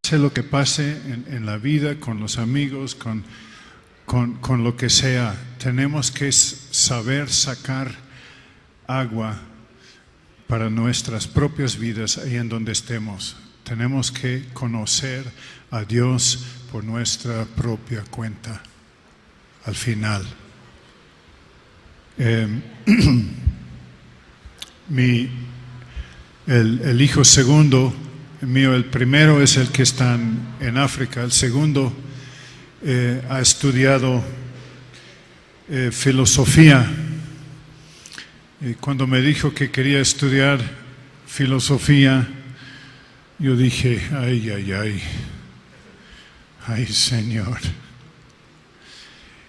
pase lo que pase en la vida, con los amigos, con lo que sea, tenemos que saber sacar agua para nuestras propias vidas ahí en donde estemos. Tenemos que conocer a Dios por nuestra propia cuenta al final. El hijo segundo mío, el primero es el que está en África, el segundo ha estudiado filosofía. Y cuando me dijo que quería estudiar filosofía, yo dije, ay Señor.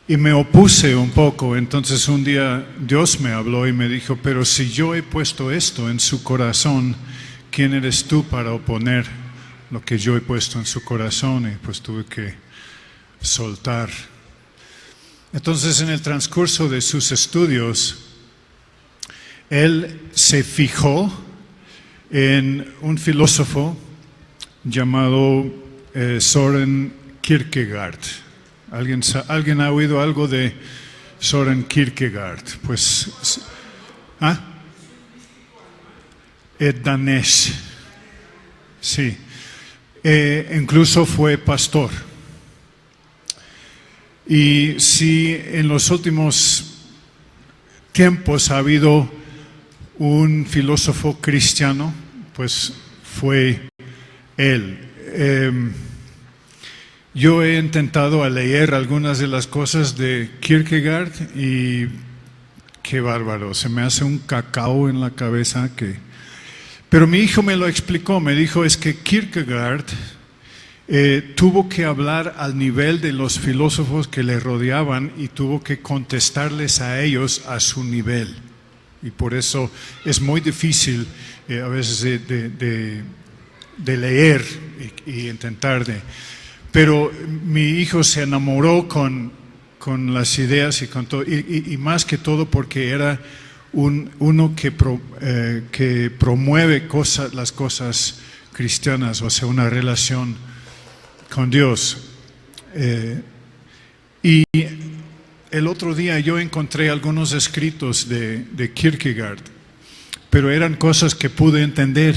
Y me opuse un poco. Entonces un día Dios me habló y me dijo, pero si yo he puesto esto en su corazón, ¿quién eres tú para oponer lo que yo he puesto en su corazón? Y pues tuve que soltar. Entonces en el transcurso de sus estudios, él se fijó en un filósofo llamado Søren Kierkegaard. ¿Alguien ha oído algo de Søren Kierkegaard? Pues, es danés. Sí. Incluso fue pastor. Y si en los últimos tiempos ha habido un filósofo cristiano, pues fue él. Yo he intentado leer algunas de las cosas de Kierkegaard y qué bárbaro, se me hace un cacao en la cabeza Pero mi hijo me lo explicó, me dijo es que Kierkegaard tuvo que hablar al nivel de los filósofos que le rodeaban y tuvo que contestarles a ellos a su nivel. Y por eso es muy difícil a veces de leer y intentar de... Pero mi hijo se enamoró con las ideas y con todo, y más que todo porque era uno que promueve las cosas cristianas, o sea, una relación con Dios. Y el otro día yo encontré algunos escritos de Kierkegaard, pero eran cosas que pude entender.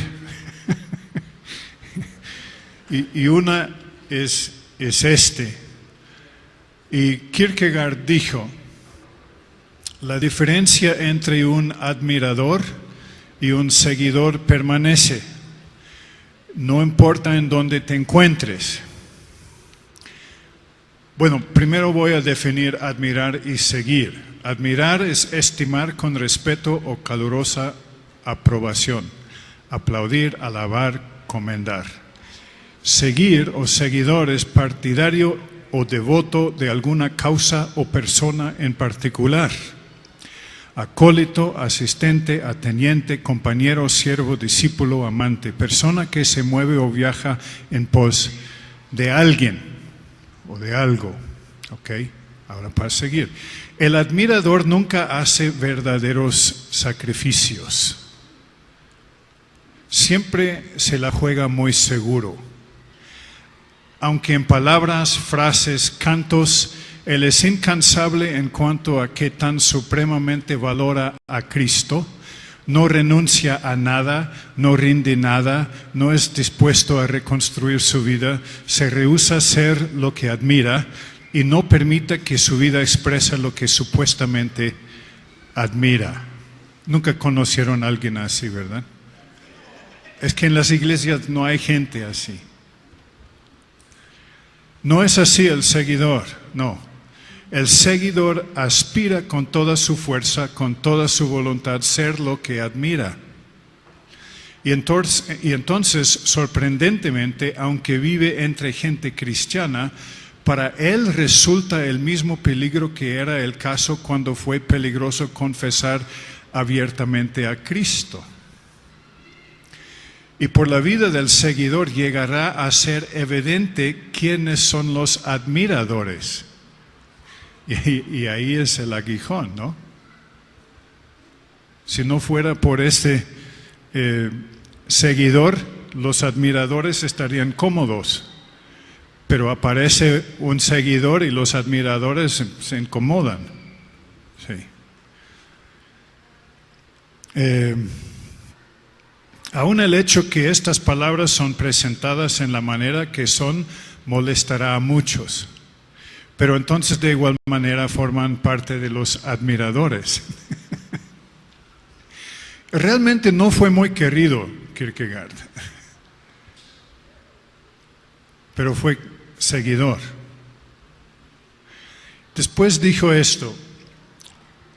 y una es este. Y Kierkegaard dijo, la diferencia entre un admirador y un seguidor permanece. No importa en dónde te encuentres. Bueno, primero voy a definir admirar y seguir. Admirar es estimar con respeto o calurosa aprobación. Aplaudir, alabar, comendar. Seguir o seguidor es partidario o devoto de alguna causa o persona en particular. Acólito, asistente, ateniente, compañero, siervo, discípulo, amante. Persona que se mueve o viaja en pos de alguien o de algo. ¿Ok? Ahora para seguir. El admirador nunca hace verdaderos sacrificios. Siempre se la juega muy seguro. Aunque en palabras, frases, cantos, él es incansable en cuanto a qué tan supremamente valora a Cristo, no renuncia a nada, no rinde nada, no es dispuesto a reconstruir su vida, se rehúsa a ser lo que admira y no permite que su vida exprese lo que supuestamente admira. Nunca conocieron a alguien así, ¿verdad? Es que en las iglesias no hay gente así. No es así el seguidor, no. El seguidor aspira con toda su fuerza, con toda su voluntad, ser lo que admira. Y entonces, sorprendentemente, aunque vive entre gente cristiana, para él resulta el mismo peligro que era el caso cuando fue peligroso confesar abiertamente a Cristo. Y por la vida del seguidor llegará a ser evidente quiénes son los admiradores. Y ahí es el aguijón, ¿no? Si no fuera por este seguidor, los admiradores estarían cómodos, pero aparece un seguidor y los admiradores se incomodan. Sí. Aún el hecho que estas palabras son presentadas en la manera que son molestará a muchos, pero entonces de igual manera forman parte de los admiradores. Realmente no fue muy querido Kierkegaard, pero fue seguidor. Después dijo esto: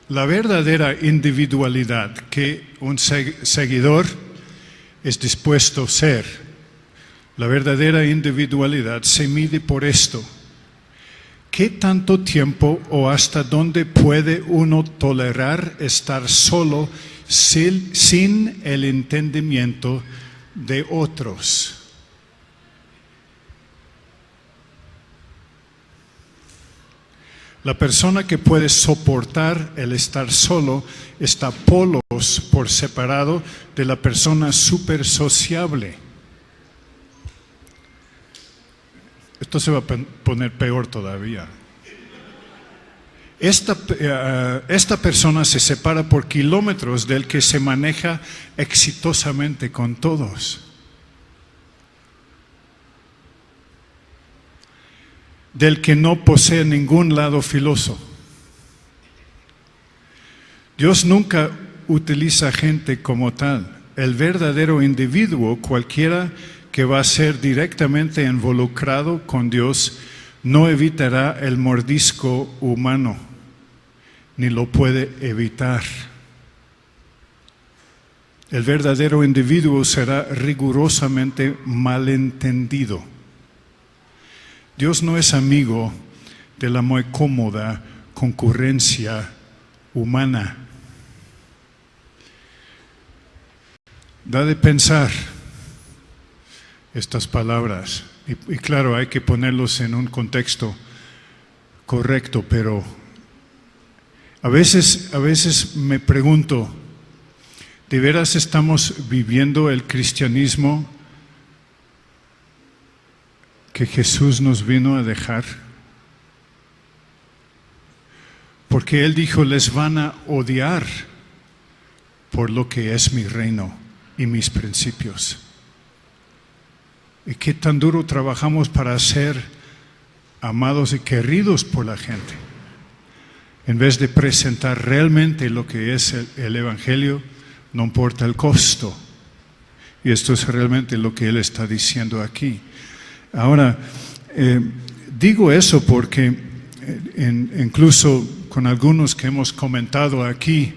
la verdadera individualidad que un seguidor es dispuesto a ser, la verdadera individualidad se mide por esto: ¿qué tanto tiempo o hasta dónde puede uno tolerar estar solo sin el entendimiento de otros? La persona que puede soportar el estar solo está polos por separado de la persona súper sociable. Esto se va a poner peor todavía. Esta persona se separa por kilómetros del que se maneja exitosamente con todos. Del que no posee ningún lado filoso. Dios nunca utiliza gente como tal. El verdadero individuo, cualquiera que va a ser directamente involucrado con Dios, no evitará el mordisco humano, ni lo puede evitar. El verdadero individuo será rigurosamente malentendido. Dios no es amigo de la muy cómoda concurrencia humana. Da de pensar estas palabras. Y claro, hay que ponerlos en un contexto correcto, pero a veces me pregunto, ¿de veras estamos viviendo el cristianismo que Jesús nos vino a dejar? Porque Él dijo: les van a odiar por lo que es mi reino y mis principios. Y qué tan duro trabajamos para ser amados y queridos por la gente, en vez de presentar realmente lo que es el Evangelio, no importa el costo. Y esto es realmente lo que Él está diciendo aquí. Ahora, digo eso porque incluso con algunos que hemos comentado aquí,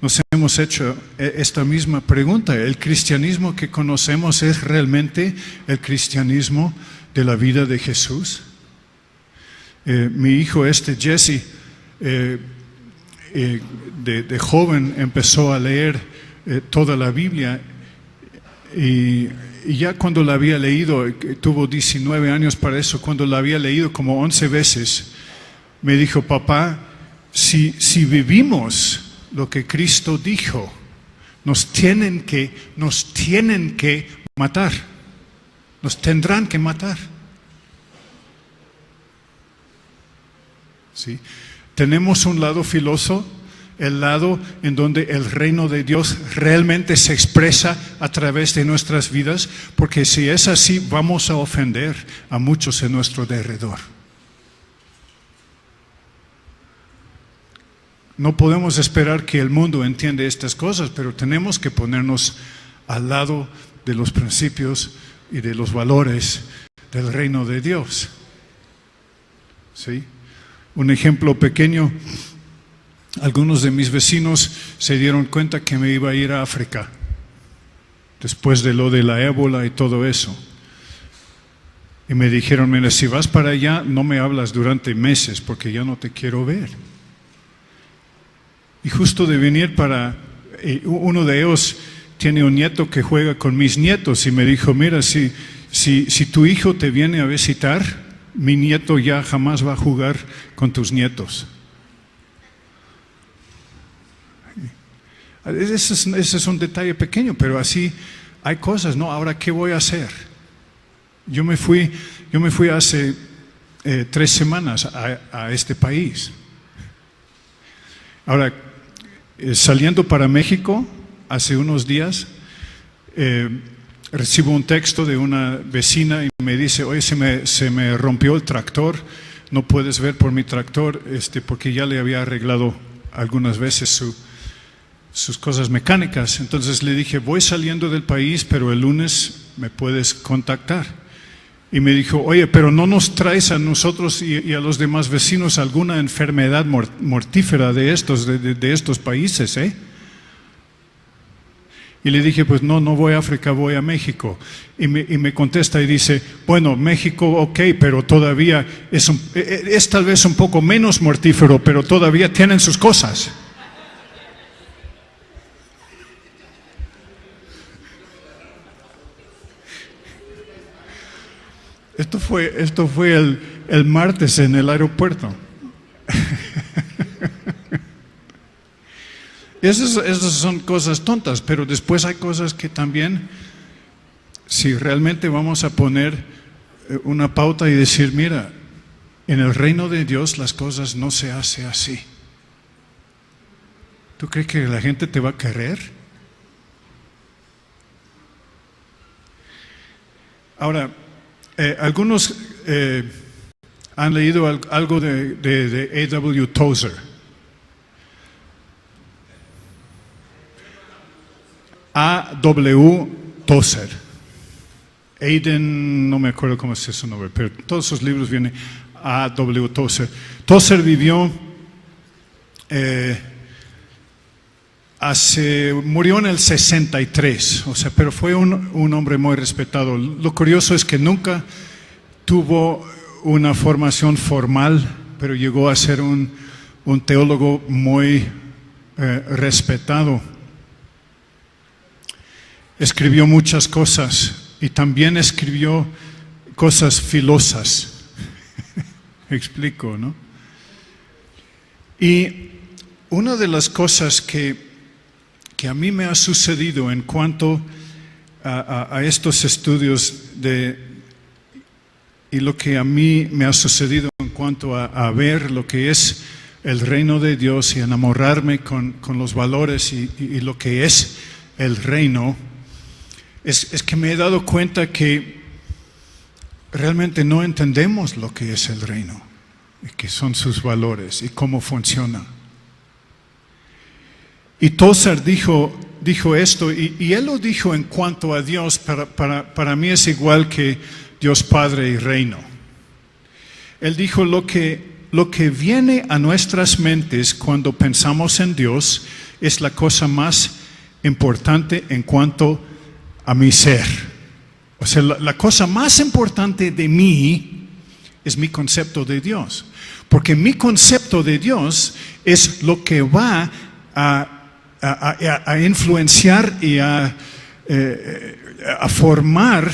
nos hemos hecho esta misma pregunta. ¿El cristianismo que conocemos es realmente el cristianismo de la vida de Jesús? Mi hijo Jesse, de joven empezó a leer toda la Biblia y ya cuando la había leído, tuvo 19 años para eso, cuando la había leído como 11 veces, me dijo: papá, si vivimos lo que Cristo dijo, nos tienen que matar, nos tendrán que matar. ¿Sí? Tenemos un lado filoso, el lado en donde el reino de Dios realmente se expresa a través de nuestras vidas, porque si es así, vamos a ofender a muchos en nuestro derredor. No podemos esperar que el mundo entienda estas cosas, pero tenemos que ponernos al lado de los principios y de los valores del reino de Dios. ¿Sí? Un ejemplo pequeño: algunos de mis vecinos se dieron cuenta que me iba a ir a África después de lo de la ébola y todo eso. Y me dijeron: mira, si vas para allá, no me hablas durante meses porque ya no te quiero ver. Y justo de venir uno de ellos tiene un nieto que juega con mis nietos y me dijo: mira, si tu hijo te viene a visitar, mi nieto ya jamás va a jugar con tus nietos. Ese es un detalle pequeño, pero así hay cosas, ¿no? Ahora, ¿qué voy a hacer? Yo me fui hace 3 semanas a este país. Ahora, saliendo para México, hace unos días, recibo un texto de una vecina y me dice, oye, se me rompió el tractor, no puedes ver por mi tractor, porque ya le había arreglado algunas veces sus cosas mecánicas. Entonces le dije, voy saliendo del país, pero el lunes me puedes contactar. Y me dijo, oye, pero no nos traes a nosotros y a los demás vecinos alguna enfermedad mortífera de estos países, ¿eh? Y le dije, pues no voy a África, voy a México. Y me contesta y dice, bueno, México, ok, pero todavía es tal vez un poco menos mortífero, pero todavía tienen sus cosas. Esto fue el martes en el aeropuerto. Esas son cosas tontas, pero después hay cosas que también, si realmente vamos a poner una pauta y decir, mira, en el reino de Dios las cosas no se hacen así. ¿Tú crees que la gente te va a querer? Ahora, algunos han leído algo de A.W. Tozer. A.W. Tozer. Aiden, no me acuerdo cómo es su nombre, pero todos sus libros vienen A.W. Tozer. Tozer vivió, murió en el 63, o sea, pero fue un hombre muy respetado. Lo curioso es que nunca tuvo una formación formal, pero llegó a ser un teólogo muy respetado. Escribió muchas cosas y también escribió cosas filosas. Me explico, ¿no? Y una de las cosas que a mí me ha sucedido en cuanto a estos estudios y lo que a mí me ha sucedido en cuanto a ver lo que es el reino de Dios y enamorarme con los valores y lo que es el reino, es que me he dado cuenta que realmente no entendemos lo que es el reino, y que son sus valores y cómo funciona. Y Tozer dijo esto, y él lo dijo en cuanto a Dios. Para mí es igual que Dios Padre y Reino. Él dijo, lo que viene a nuestras mentes cuando pensamos en Dios es la cosa más importante en cuanto a mi ser. O sea, la cosa más importante de mí es mi concepto de Dios. Porque mi concepto de Dios es lo que va a influenciar y a formar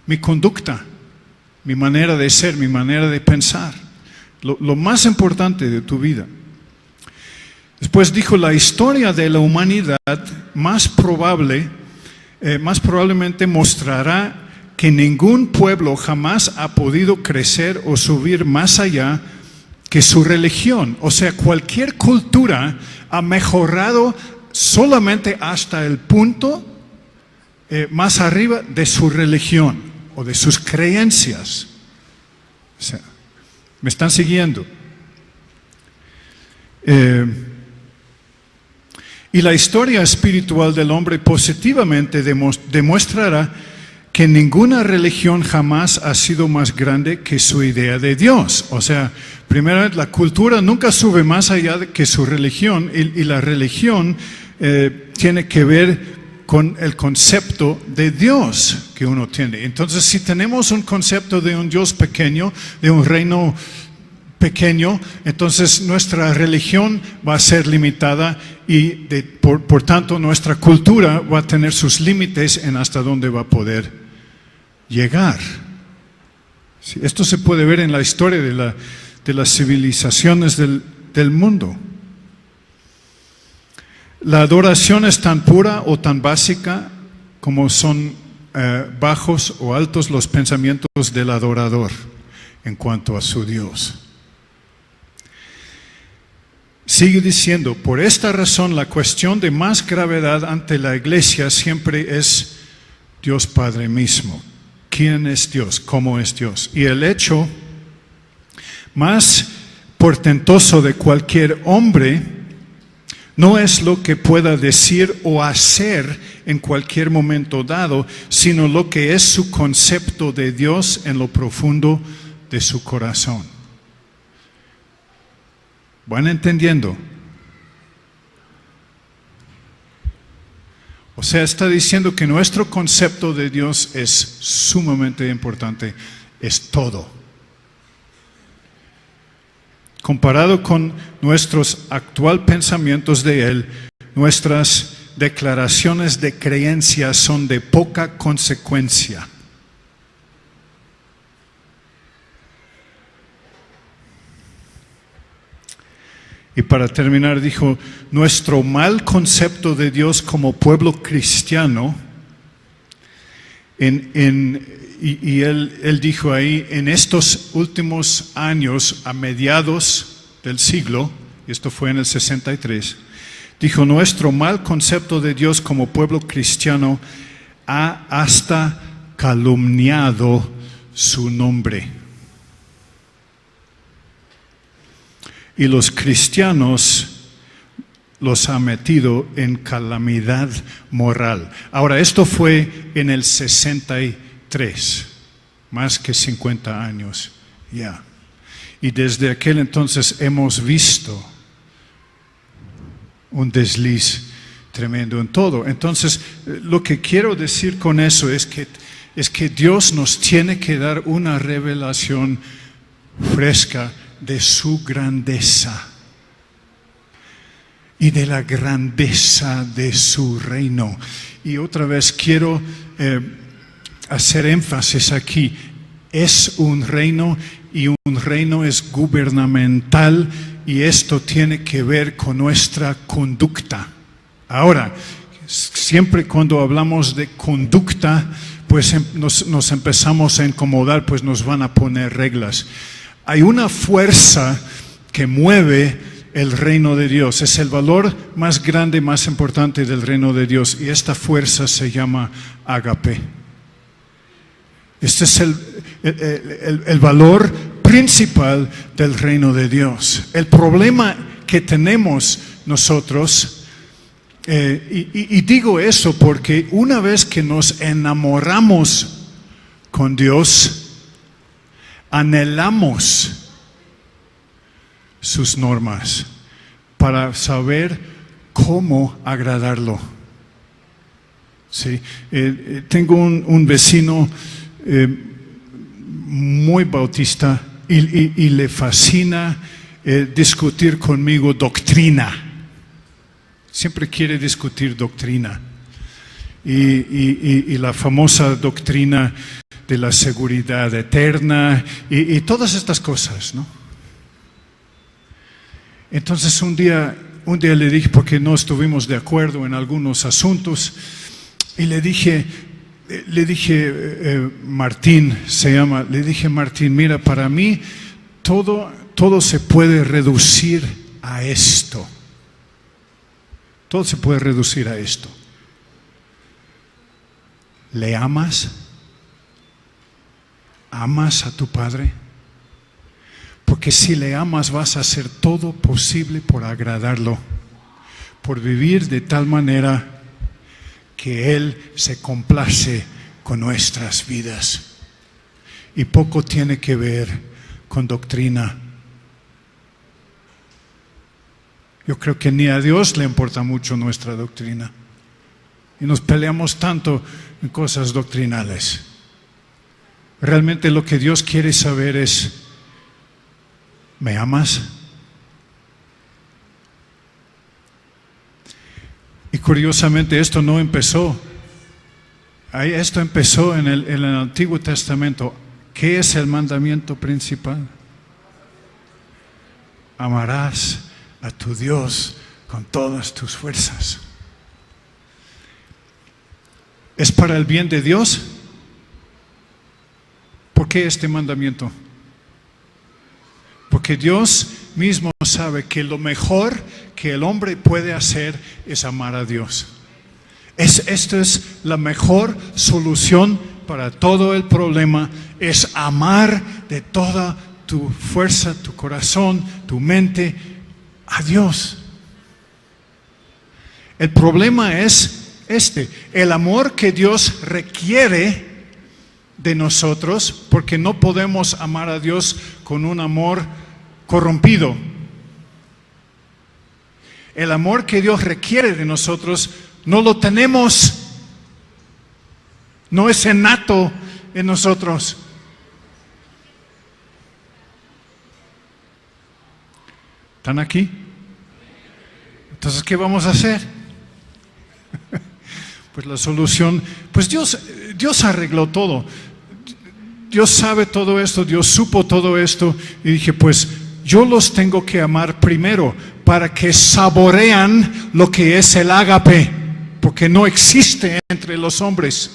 mi conducta, mi manera de ser, mi manera de pensar. Lo más importante de tu vida. Después dijo, la historia de la humanidad más probablemente mostrará que ningún pueblo jamás ha podido crecer o subir más allá que su religión. O sea, cualquier cultura ha mejorado solamente hasta el punto más arriba de su religión o de sus creencias. O sea, ¿me están siguiendo? Y la historia espiritual del hombre positivamente demostrará que ninguna religión jamás ha sido más grande que su idea de Dios. O sea, primero, la cultura nunca sube más allá que su religión, y la religión tiene que ver con el concepto de Dios que uno tiene. Entonces, si tenemos un concepto de un Dios pequeño, de un reino pequeño, entonces nuestra religión va a ser limitada y por tanto nuestra cultura va a tener sus límites en hasta dónde va a poder llegar. Sí, esto se puede ver en la historia de las civilizaciones del mundo. La adoración es tan pura o tan básica como son bajos o altos los pensamientos del adorador en cuanto a su Dios. Sigue diciendo, por esta razón la cuestión de más gravedad ante la iglesia siempre es Dios Padre mismo. ¿Quién es Dios? ¿Cómo es Dios? Y el hecho más portentoso de cualquier hombre no es lo que pueda decir o hacer en cualquier momento dado, sino lo que es su concepto de Dios en lo profundo de su corazón. ¿Van entendiendo? O sea, está diciendo que nuestro concepto de Dios es sumamente importante, es todo. Comparado con nuestros actuales pensamientos de Él, nuestras declaraciones de creencia son de poca consecuencia. Y para terminar dijo, nuestro mal concepto de Dios como pueblo cristiano, y él dijo ahí, en estos últimos años, a mediados del siglo, y esto fue en el 63, dijo, nuestro mal concepto de Dios como pueblo cristiano ha hasta calumniado su nombre. Y los cristianos los ha metido en calamidad moral. Ahora, esto fue en el 63, más que 50 años ya. Y desde aquel entonces hemos visto un desliz tremendo en todo. Entonces, lo que quiero decir con eso es que Dios nos tiene que dar una revelación fresca de su grandeza y de la grandeza de su reino. Y otra vez quiero hacer énfasis aquí, es un reino y un reino es gubernamental y esto tiene que ver con nuestra conducta. Ahora, siempre cuando hablamos de conducta, pues nos empezamos a incomodar, pues nos van a poner reglas. Hay una fuerza que mueve el reino de Dios. Es el valor más grande, más importante del reino de Dios. Y esta fuerza se llama ágape. Este es el valor principal del reino de Dios. El problema que tenemos nosotros, y digo eso porque una vez que nos enamoramos con Dios, anhelamos sus normas para saber cómo agradarlo. ¿Sí? Tengo un vecino muy bautista y le fascina discutir conmigo doctrina. Siempre quiere discutir doctrina. Y la famosa doctrina de la seguridad eterna y todas estas cosas, ¿no? Entonces un día le dije, porque no estuvimos de acuerdo en algunos asuntos, y le dije Martín se llama, le dije Martín, mira, para mí todo se puede reducir a esto. Todo se puede reducir a esto. ¿Le amas? ¿Amas a tu Padre? Porque si le amas vas a hacer todo posible por agradarlo, por vivir de tal manera que Él se complace con nuestras vidas. Y poco tiene que ver con doctrina. Yo creo que ni a Dios le importa mucho nuestra doctrina. Y nos peleamos tanto en cosas doctrinales. Realmente lo que Dios quiere saber es, ¿me amas? Y curiosamente esto no empezó. Esto empezó en el Antiguo Testamento. ¿Qué es el mandamiento principal? Amarás a tu Dios con todas tus fuerzas. ¿Es para el bien de Dios? ¿Por qué este mandamiento? Porque Dios mismo sabe que lo mejor que el hombre puede hacer es amar a Dios. Esta es la mejor solución para todo el problema, es amar de toda tu fuerza, tu corazón, tu mente a Dios. El problema es el amor que Dios requiere de nosotros, porque no podemos amar a Dios con un amor corrompido. El amor que Dios requiere de nosotros no lo tenemos, no es innato en nosotros. ¿Están aquí? Entonces, ¿qué vamos a hacer? Pues la solución, pues Dios arregló todo. Dios sabe todo esto, Dios supo todo esto, y dije, pues yo los tengo que amar primero para que saborean lo que es el ágape, porque no existe entre los hombres.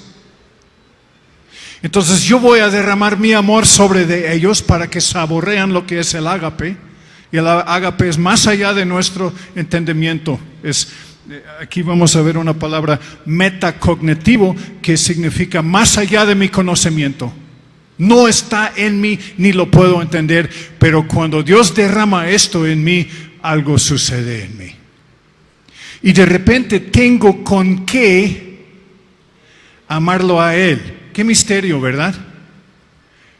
Entonces yo voy a derramar mi amor sobre de ellos para que saborean lo que es el ágape, y el ágape es más allá de nuestro entendimiento. Aquí vamos a ver una palabra metacognitivo, que significa más allá de mi conocimiento. No está en mí, ni lo puedo entender, pero cuando Dios derrama esto en mí, algo sucede en mí. Y de repente tengo con qué amarlo a Él. Qué misterio, ¿verdad?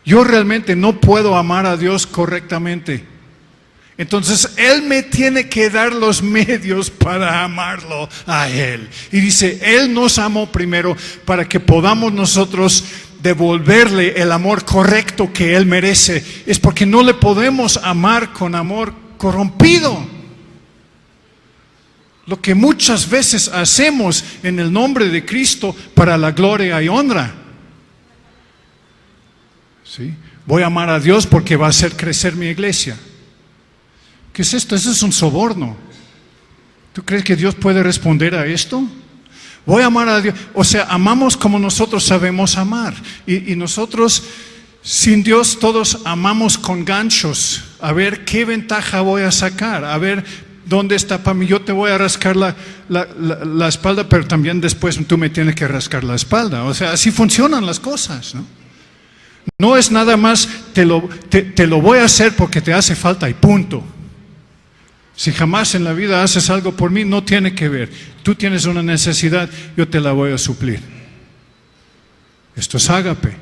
Yo realmente no puedo amar a Dios correctamente. Entonces Él me tiene que dar los medios para amarlo a Él. Y dice, Él nos amó primero para que podamos nosotros devolverle el amor correcto que Él merece. Es porque no le podemos amar con amor corrompido. Lo que muchas veces hacemos en el nombre de Cristo para la gloria y honra. ¿Sí? Voy a amar a Dios porque va a hacer crecer mi iglesia. ¿Qué es esto? Eso es un soborno. ¿Tú crees que Dios puede responder a esto? Voy a amar a Dios. O sea, amamos como nosotros sabemos amar. Y nosotros, sin Dios, todos amamos con ganchos. A ver qué ventaja voy a sacar. A ver dónde está para mí. Yo te voy a rascar la espalda, pero también después tú me tienes que rascar la espalda. O sea, así funcionan las cosas, ¿no? No es nada más, te lo voy a hacer porque te hace falta y punto. Si jamás en la vida haces algo por mí, no tiene que ver. Tú tienes una necesidad, yo te la voy a suplir. Esto es ágape.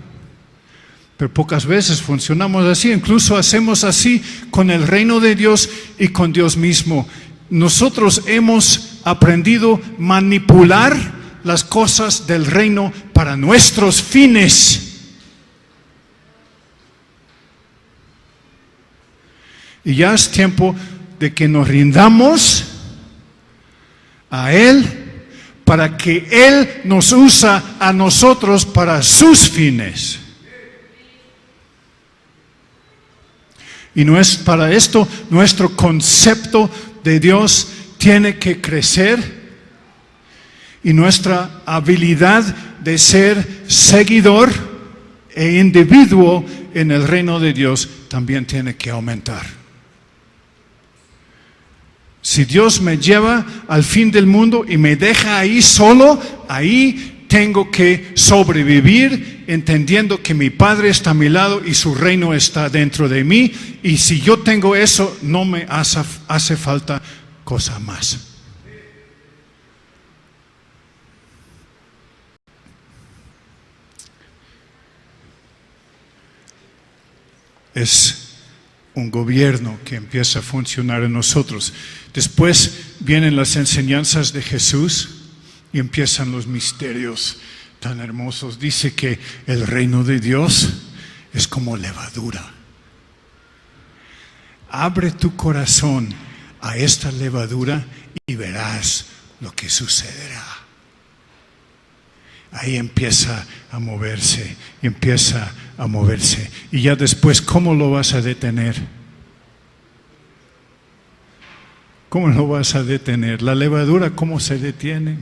Pero pocas veces funcionamos así, incluso hacemos así con el reino de Dios y con Dios mismo. Nosotros hemos aprendido a manipular las cosas del reino para nuestros fines. Y ya es tiempo de que nos rindamos a Él para que Él nos usa a nosotros para sus fines. Y no es para esto, nuestro concepto de Dios tiene que crecer y nuestra habilidad de ser seguidor e individuo en el reino de Dios también tiene que aumentar. Si Dios me lleva al fin del mundo y me deja ahí solo, ahí tengo que sobrevivir entendiendo que mi Padre está a mi lado y su reino está dentro de mí. Y si yo tengo eso, no me hace falta cosa más. Es un gobierno que empieza a funcionar en nosotros. Después vienen las enseñanzas de Jesús y empiezan los misterios tan hermosos. Dice que el reino de Dios es como levadura. Abre tu corazón a esta levadura y verás lo que sucederá. Ahí empieza a moverse, empieza a moverse. Y ya después, ¿cómo lo vas a detener? ¿Cómo lo vas a detener? La levadura, ¿cómo se detiene?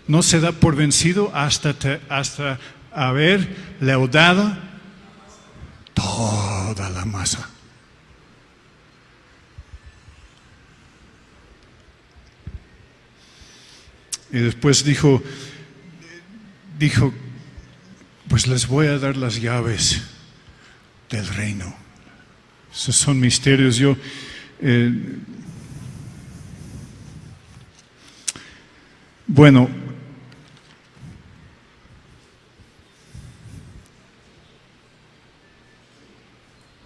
no se da por vencido hasta haber leudado toda la masa. Y después dijo, pues les voy a dar las llaves del reino. Esos son misterios. Bueno,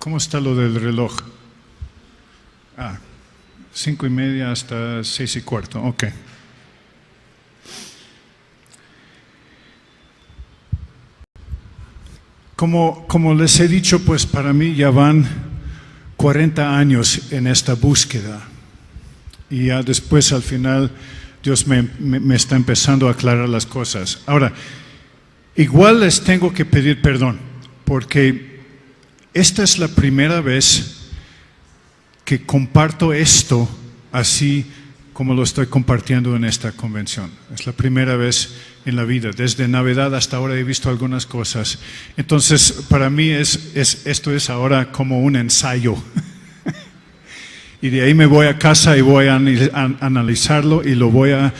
¿cómo está lo del reloj? 5:30 hasta 6:15, ok. Como les he dicho, pues para mí ya van 40 años en esta búsqueda. Y ya después, al final, Dios me está empezando a aclarar las cosas. Ahora, igual les tengo que pedir perdón, porque esta es la primera vez que comparto esto así como lo estoy compartiendo en esta convención. Es la primera vez en la vida. Desde Navidad hasta ahora he visto algunas cosas. Entonces, para mí esto es ahora como un ensayo. Y de ahí me voy a casa y voy a analizarlo y lo voy a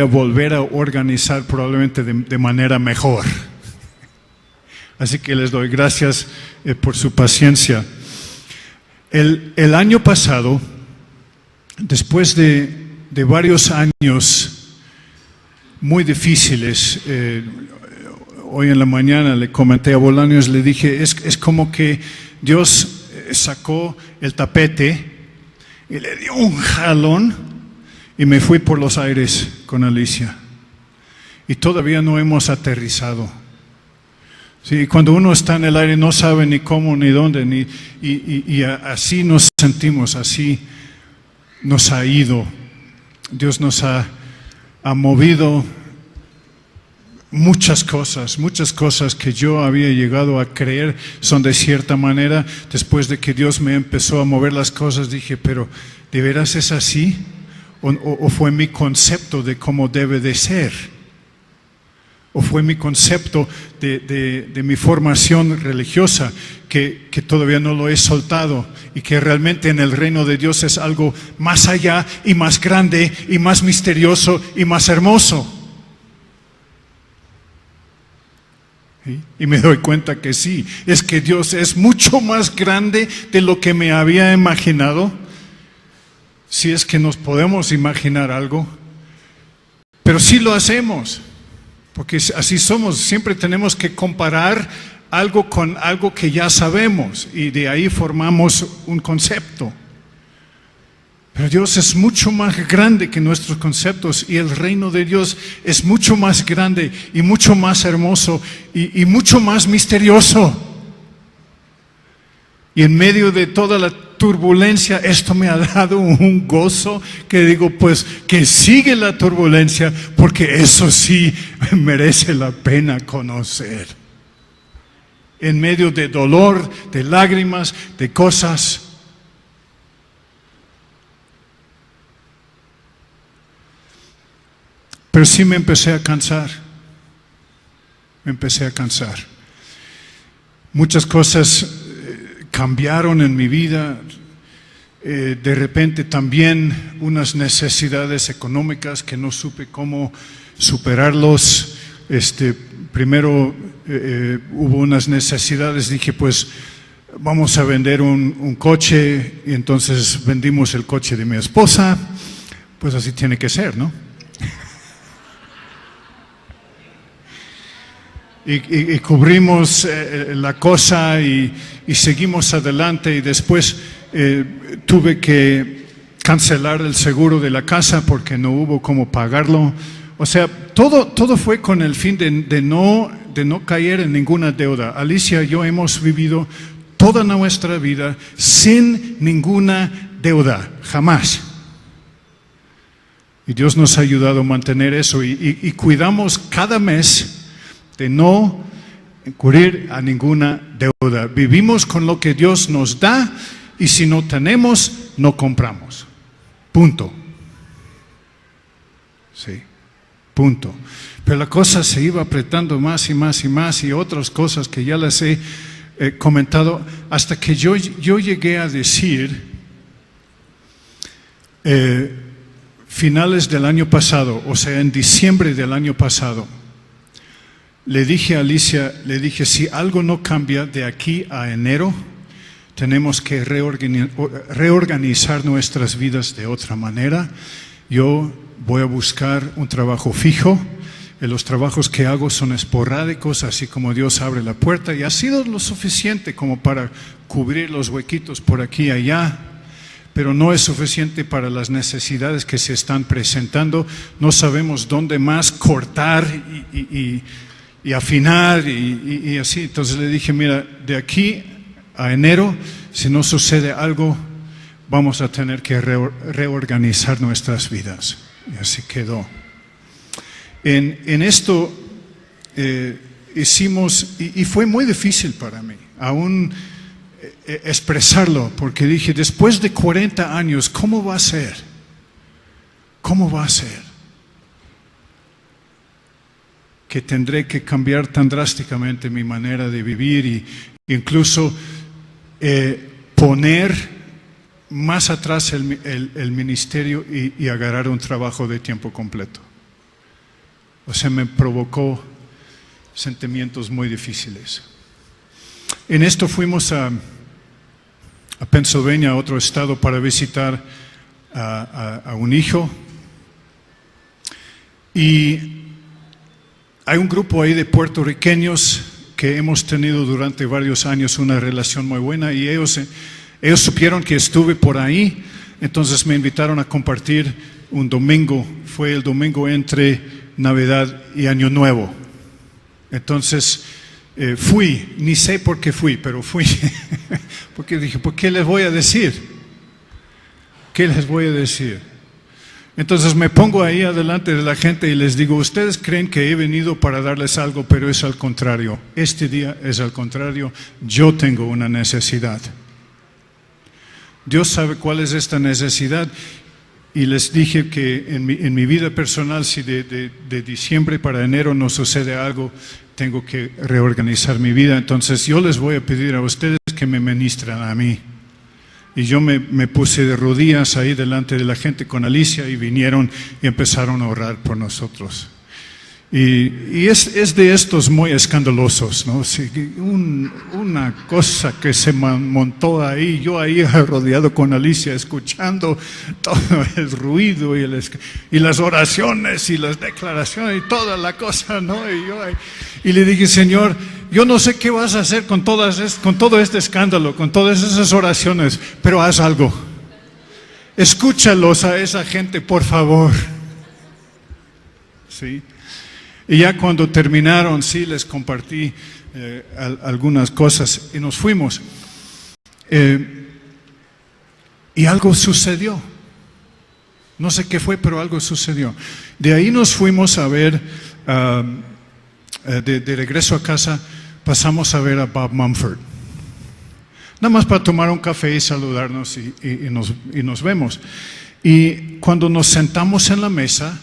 volver a organizar probablemente de manera mejor. Así que les doy gracias por su paciencia. El año pasado, después de varios años muy difíciles, hoy en la mañana le comenté a Bolaños, le dije, es como que Dios sacó el tapete y le dio un jalón y me fui por los aires con Alicia. Y todavía no hemos aterrizado. Sí, cuando uno está en el aire no sabe ni cómo ni dónde, y así nos sentimos, así nos ha ido. Dios nos ha movido muchas cosas que yo había llegado a creer son de cierta manera. Después de que Dios me empezó a mover las cosas, dije, pero ¿de veras es así? ¿O fue mi concepto de cómo debe de ser? ¿O fue mi concepto de mi formación religiosa que todavía no lo he soltado y que realmente en el reino de Dios es algo más allá y más grande y más misterioso y más hermoso? ¿Sí? Y me doy cuenta que sí, es que Dios es mucho más grande de lo que me había imaginado, si es que nos podemos imaginar algo, pero sí lo hacemos. Porque así somos, siempre tenemos que comparar algo con algo que ya sabemos y de ahí formamos un concepto. Pero Dios es mucho más grande que nuestros conceptos y el reino de Dios es mucho más grande y mucho más hermoso y mucho más misterioso. Y en medio de toda la turbulencia, esto me ha dado un gozo que digo, pues que sigue la turbulencia, porque eso sí merece la pena conocer. En medio de dolor, de lágrimas, de cosas. Pero sí me empecé a cansar. Muchas cosas cambiaron en mi vida, de repente también unas necesidades económicas que no supe cómo superarlos. Primero hubo unas necesidades, dije pues vamos a vender un coche, y entonces vendimos el coche de mi esposa, pues así tiene que ser, ¿no? Y cubrimos la cosa y seguimos adelante, y después tuve que cancelar el seguro de la casa porque no hubo cómo pagarlo. O sea, todo fue con el fin de no caer en ninguna deuda. Alicia y yo hemos vivido toda nuestra vida sin ninguna deuda, jamás. Y Dios nos ha ayudado a mantener eso y cuidamos cada mes de no incurrir a ninguna deuda. Vivimos con lo que Dios nos da, y si no tenemos, no compramos. Punto. Sí. punto. Pero la cosa se iba apretando más y más y más, y otras cosas que ya las he comentado, hasta que yo llegué a decir, finales del año pasado, o sea, en diciembre del año pasado, le dije a Alicia, si algo no cambia de aquí a enero, tenemos que reorganizar nuestras vidas de otra manera. Yo voy a buscar un trabajo fijo. Los trabajos que hago son esporádicos, así como Dios abre la puerta, y ha sido lo suficiente como para cubrir los huequitos por aquí y allá, pero no es suficiente para las necesidades que se están presentando. No sabemos dónde más cortar y afinar y así. Entonces le dije, mira, de aquí a enero, si no sucede algo, vamos a tener que reorganizar nuestras vidas. Y así quedó. En esto hicimos, y fue muy difícil para mí, aún expresarlo, porque dije, después de 40 años, ¿cómo va a ser? ¿Cómo va a ser? Que tendré que cambiar tan drásticamente mi manera de vivir y incluso poner más atrás el ministerio y agarrar un trabajo de tiempo completo. O sea, me provocó sentimientos muy difíciles. En esto fuimos a Pennsylvania, a otro estado, para visitar a un hijo. Y hay un grupo ahí de puertorriqueños que hemos tenido durante varios años una relación muy buena, y ellos supieron que estuve por ahí, entonces me invitaron a compartir un domingo. Fue el domingo entre Navidad y Año Nuevo. Entonces fui, ni sé por qué fui, pero fui porque dije, ¿por qué les voy a decir? ¿Qué les voy a decir? Entonces me pongo ahí adelante de la gente y les digo, ustedes creen que he venido para darles algo, pero es al contrario. Este día es al contrario. Yo tengo una necesidad. Dios sabe cuál es esta necesidad. Y les dije que en mi vida personal, si de diciembre para enero no sucede algo, tengo que reorganizar mi vida. Entonces yo les voy a pedir a ustedes que me ministren a mí. Y yo me puse de rodillas ahí delante de la gente con Alicia, y vinieron y empezaron a orar por nosotros. Y es de estos muy escandalosos, ¿no? Sí, una cosa que se montó ahí, yo ahí rodeado con Alicia, escuchando todo el ruido y las oraciones y las declaraciones y toda la cosa, ¿no? Y le dije, Señor, yo no sé qué vas a hacer con todo este escándalo, con todas esas oraciones, pero haz algo. Escúchalos a esa gente, por favor. ¿Sí? Y ya cuando terminaron, sí, les compartí algunas cosas y nos fuimos. Y algo sucedió. No sé qué fue, pero algo sucedió. De ahí nos fuimos a ver, de regreso a casa, pasamos a ver a Bob Mumford. Nada más para tomar un café y saludarnos y nos vemos. Y cuando nos sentamos en la mesa,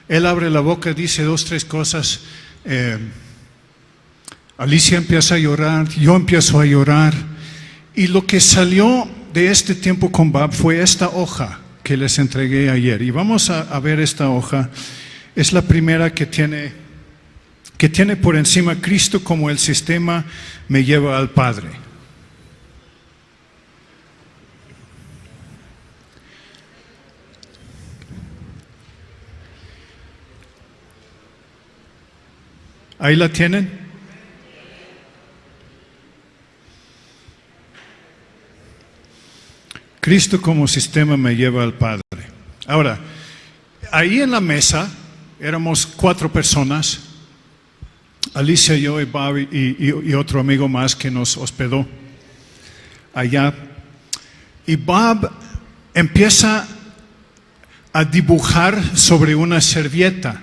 él abre la boca, dice 2, 3 cosas. Alicia empieza a llorar, yo empiezo a llorar. Y lo que salió de este tiempo con Bob fue esta hoja que les entregué ayer. Y vamos a ver esta hoja. Es la primera que tiene por encima Cristo como el sistema me lleva al Padre. ¿Ahí la tienen? Cristo como sistema me lleva al Padre. Ahora, ahí en la mesa éramos 4 personas, Alicia, yo y Bob y otro amigo más que nos hospedó allá. Y Bob empieza a dibujar sobre una servilleta.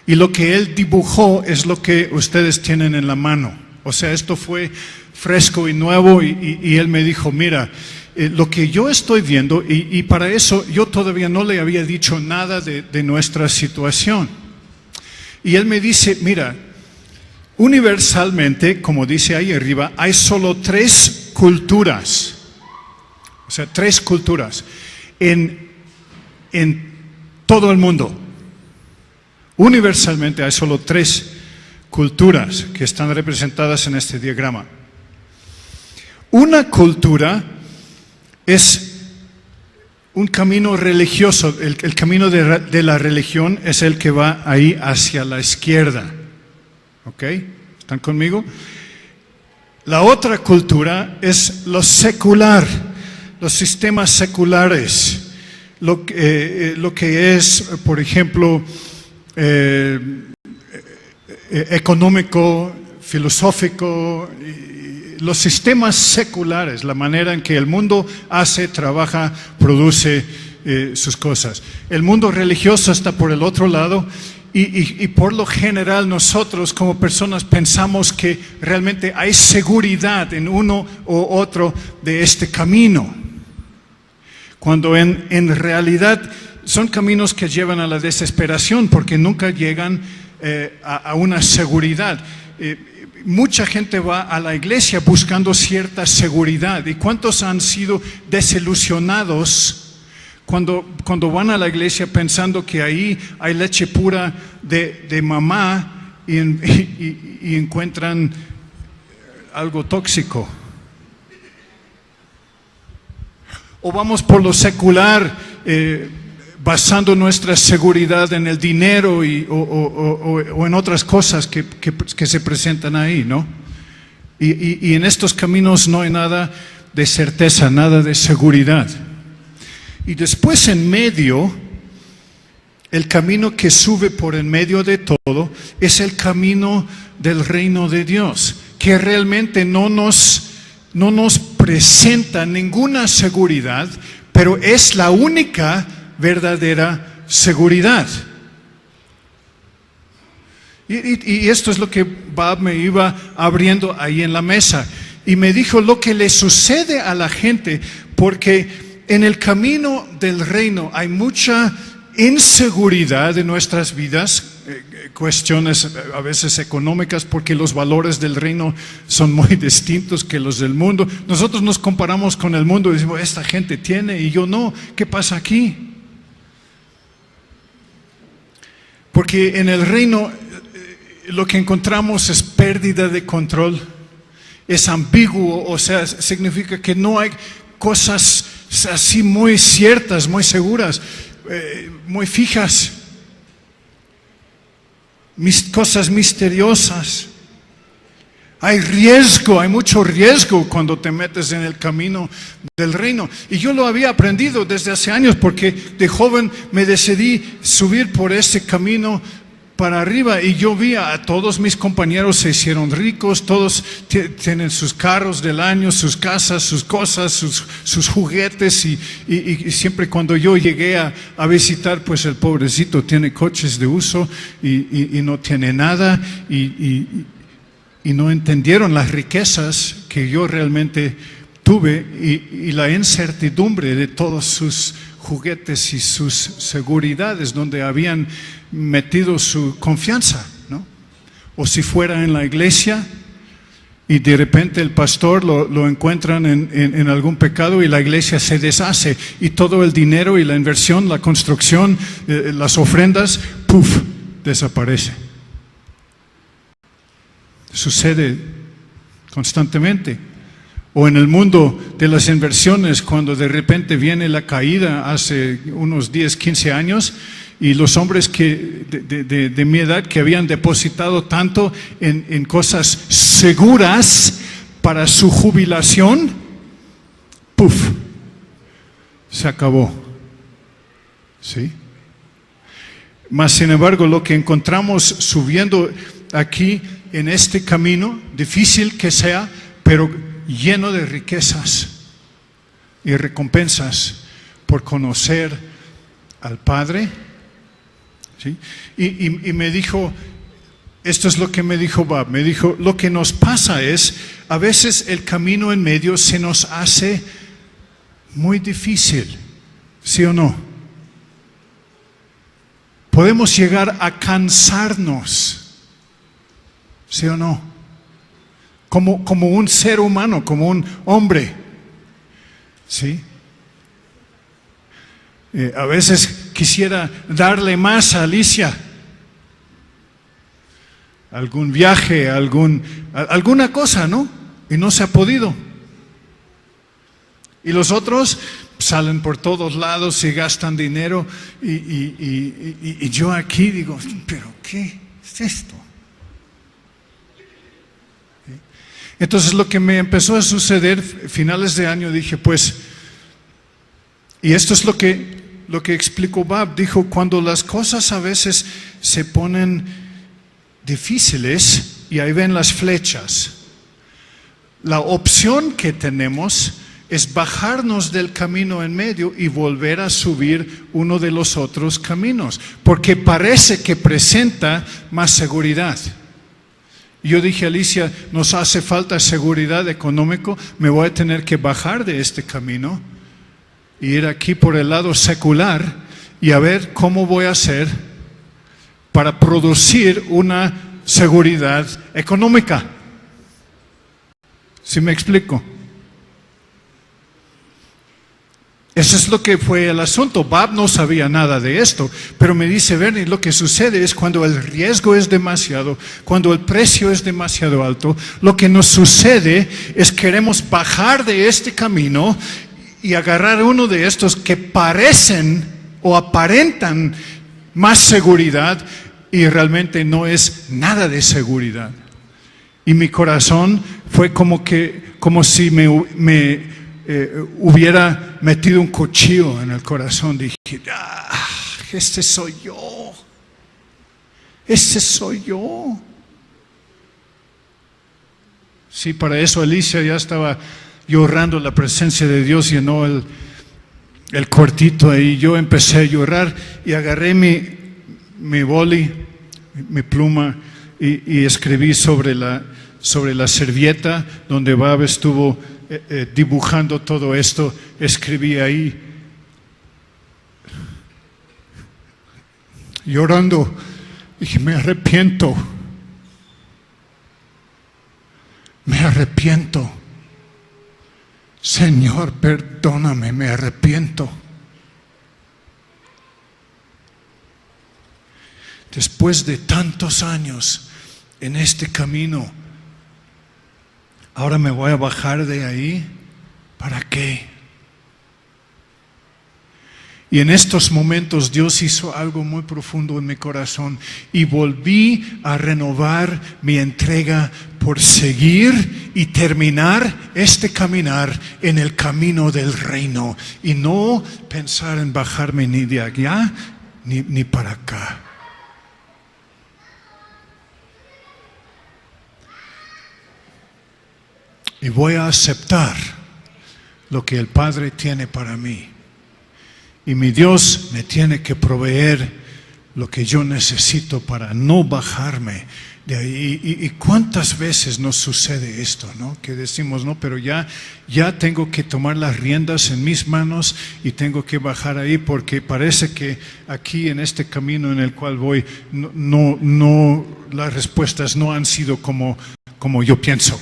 Y lo que él dibujó es lo que ustedes tienen en la mano. O sea, esto fue fresco y nuevo, y él me dijo, mira, lo que yo estoy viendo, y para eso yo todavía no le había dicho nada de nuestra situación. Y él me dice, mira, universalmente, como dice ahí arriba, hay solo 3 culturas. O sea, 3 culturas en todo el mundo. Universalmente hay solo 3 culturas que están representadas en este diagrama. Una cultura es un camino religioso, el camino de la religión es el que va ahí hacia la izquierda. ¿Ok? ¿Están conmigo? La otra cultura es lo secular, los sistemas seculares, lo que es, por ejemplo, económico, filosófico, los sistemas seculares, la manera en que el mundo hace, trabaja, produce sus cosas. El mundo religioso está por el otro lado y por lo general nosotros como personas pensamos que realmente hay seguridad en uno u otro de este camino, cuando en realidad son caminos que llevan a la desesperación porque nunca llegan a una seguridad. Mucha gente va a la iglesia buscando cierta seguridad. ¿Y cuántos han sido desilusionados cuando van a la iglesia pensando que ahí hay leche pura de mamá y encuentran algo tóxico? O vamos por lo secular, basando nuestra seguridad en el dinero o en otras cosas que se presentan ahí, ¿no? Y en estos caminos no hay nada de certeza, nada de seguridad. Y después en medio, el camino que sube por en medio de todo es el camino del reino de Dios, que realmente no nos presenta ninguna seguridad, pero es la única verdadera seguridad. Y esto es lo que Bob me iba abriendo ahí en la mesa. Y me dijo lo que le sucede a la gente, porque en el camino del reino hay mucha inseguridad en nuestras vidas, cuestiones a veces económicas, porque los valores del reino son muy distintos que los del mundo. Nosotros nos comparamos con el mundo y decimos, esta gente tiene y yo no. ¿Qué pasa aquí? Porque en el reino lo que encontramos es pérdida de control, es ambiguo, o sea, significa que no hay cosas así muy ciertas, muy seguras, muy fijas, cosas misteriosas. Hay riesgo, hay mucho riesgo cuando te metes en el camino del reino. Y yo lo había aprendido desde hace años porque de joven me decidí subir por ese camino para arriba y yo vi a todos mis compañeros se hicieron ricos, todos tienen sus carros del año, sus casas, sus cosas, sus juguetes y siempre cuando yo llegué a visitar, pues el pobrecito tiene coches de uso y no tiene nada y no entendieron las riquezas que yo realmente tuve y la incertidumbre de todos sus juguetes y sus seguridades donde habían metido su confianza, ¿no? O si fuera en la iglesia y de repente el pastor lo encuentran en algún pecado y la iglesia se deshace y todo el dinero y la inversión, la construcción, las ofrendas, ¡puf!, desaparece. Sucede constantemente. O en el mundo de las inversiones, cuando de repente viene la caída hace unos 10, 15 años y los hombres de mi edad que habían depositado tanto en cosas seguras para su jubilación, ¡puf!, se acabó. ¿Sí? Mas sin embargo, lo que encontramos subiendo aquí en este camino, difícil que sea, pero lleno de riquezas y recompensas por conocer al Padre, ¿sí? Y me dijo, esto es lo que me dijo Bob, me dijo, lo que nos pasa es, a veces el camino en medio se nos hace muy difícil, ¿sí o no? podemos llegar a cansarnos, ¿sí o no? Como un ser humano, como un hombre, ¿sí? A veces quisiera darle más a Alicia, algún viaje, alguna cosa, ¿no? Y no se ha podido. Y los otros salen por todos lados y gastan dinero y yo aquí digo, ¿pero qué es esto? Entonces lo que me empezó a suceder finales de año, dije pues, y esto es lo que explicó Bob, dijo, cuando las cosas a veces se ponen difíciles y ahí ven las flechas, la opción que tenemos es bajarnos del camino en medio y volver a subir uno de los otros caminos, porque parece que presenta más seguridad. Yo dije, Alicia, nos hace falta seguridad económica, me voy a tener que bajar de este camino y ir aquí por el lado secular y a ver cómo voy a hacer para producir una seguridad económica. ¿Sí me explico? Eso es lo que fue el asunto. Bob no sabía nada de esto, pero me dice, Bernie, lo que sucede es cuando el riesgo es demasiado, cuando el precio es demasiado alto, lo que nos sucede es queremos bajar de este camino y agarrar uno de estos que parecen o aparentan más seguridad y realmente no es nada de seguridad. Y mi corazón fue como si me hubiera metido un cuchillo en el corazón. Dije, este soy yo. Sí, para eso Alicia ya estaba llorando, la presencia de Dios llenó el cuartito ahí. Yo empecé a llorar y agarré mi boli, mi pluma y escribí sobre la servilleta donde Bob estuvo dibujando todo esto. Escribí ahí, llorando, dije, me arrepiento. Señor, perdóname, me arrepiento. Después de tantos años en este camino, ahora me voy a bajar de ahí. ¿Para qué? Y en estos momentos Dios hizo algo muy profundo en mi corazón y volví a renovar mi entrega por seguir y terminar este caminar en el camino del reino y no pensar en bajarme ni de allá ni para acá. Y voy a aceptar lo que el Padre tiene para mí. Y mi Dios me tiene que proveer lo que yo necesito para no bajarme de ahí. Y cuántas veces nos sucede esto, ¿no? Que decimos, no, pero ya tengo que tomar las riendas en mis manos y tengo que bajar ahí porque parece que aquí en este camino en el cual voy, no las respuestas no han sido como yo pienso.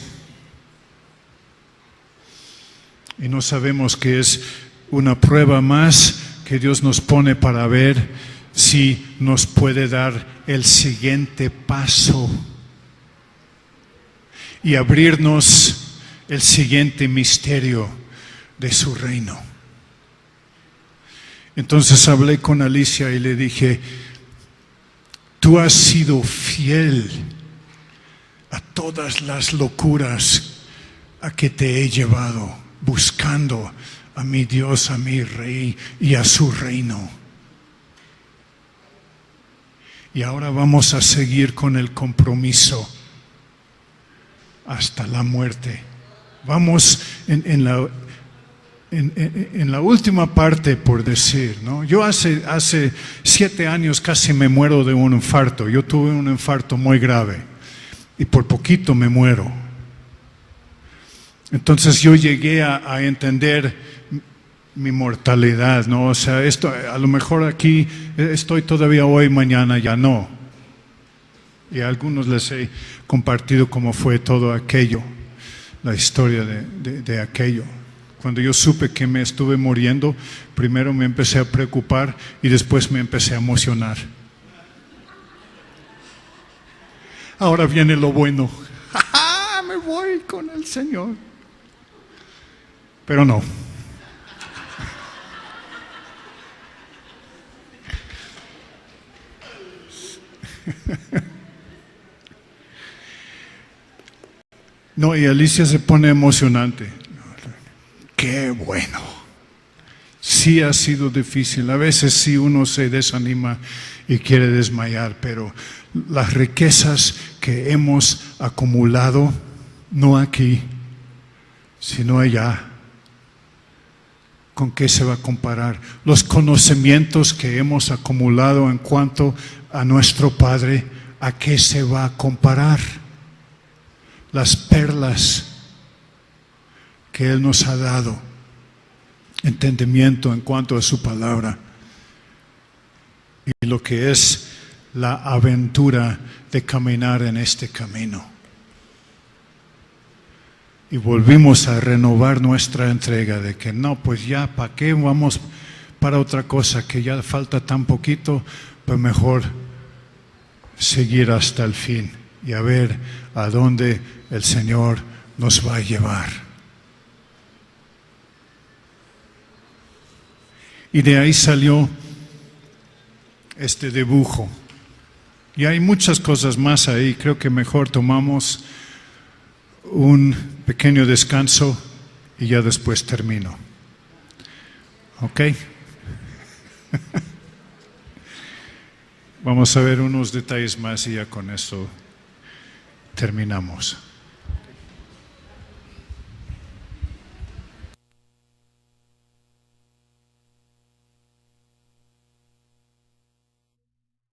Y no sabemos que es una prueba más que Dios nos pone para ver si nos puede dar el siguiente paso y abrirnos el siguiente misterio de su reino. Entonces hablé con Alicia y le dije, tú has sido fiel a todas las locuras a que te he llevado, buscando a mi Dios, a mi Rey y a su reino. Y ahora vamos a seguir con el compromiso hasta la muerte. Vamos en la última parte, por decir, ¿no? Yo hace 7 años casi me muero de un infarto. Yo tuve un infarto muy grave y por poquito me muero. Entonces yo llegué a entender mi mortalidad, ¿no? O sea, esto, a lo mejor aquí estoy todavía hoy, mañana ya no. Y a algunos les he compartido cómo fue todo aquello, la historia de aquello. Cuando yo supe que me estuve muriendo, primero me empecé a preocupar y después me empecé a emocionar. Ahora viene lo bueno. ¡Ja, me voy con el Señor! Pero no. No, y Alicia se pone emocionante. ¡Qué bueno! Sí ha sido difícil. A veces sí uno se desanima y quiere desmayar, pero las riquezas que hemos acumulado, no aquí, sino allá, ¿con qué se va a comparar? Los conocimientos que hemos acumulado en cuanto a nuestro Padre, ¿a qué se va a comparar? Las perlas que Él nos ha dado, entendimiento en cuanto a su palabra y lo que es la aventura de caminar en este camino. Y volvimos a renovar nuestra entrega de que no, pues ya, ¿para qué vamos para otra cosa? Que ya falta tan poquito, pues mejor seguir hasta el fin y a ver a dónde el Señor nos va a llevar. Y de ahí salió este dibujo. Y hay muchas cosas más ahí. Creo que mejor tomamos un pequeño descanso y ya después termino. ¿Ok? Vamos a ver unos detalles más y ya con eso terminamos.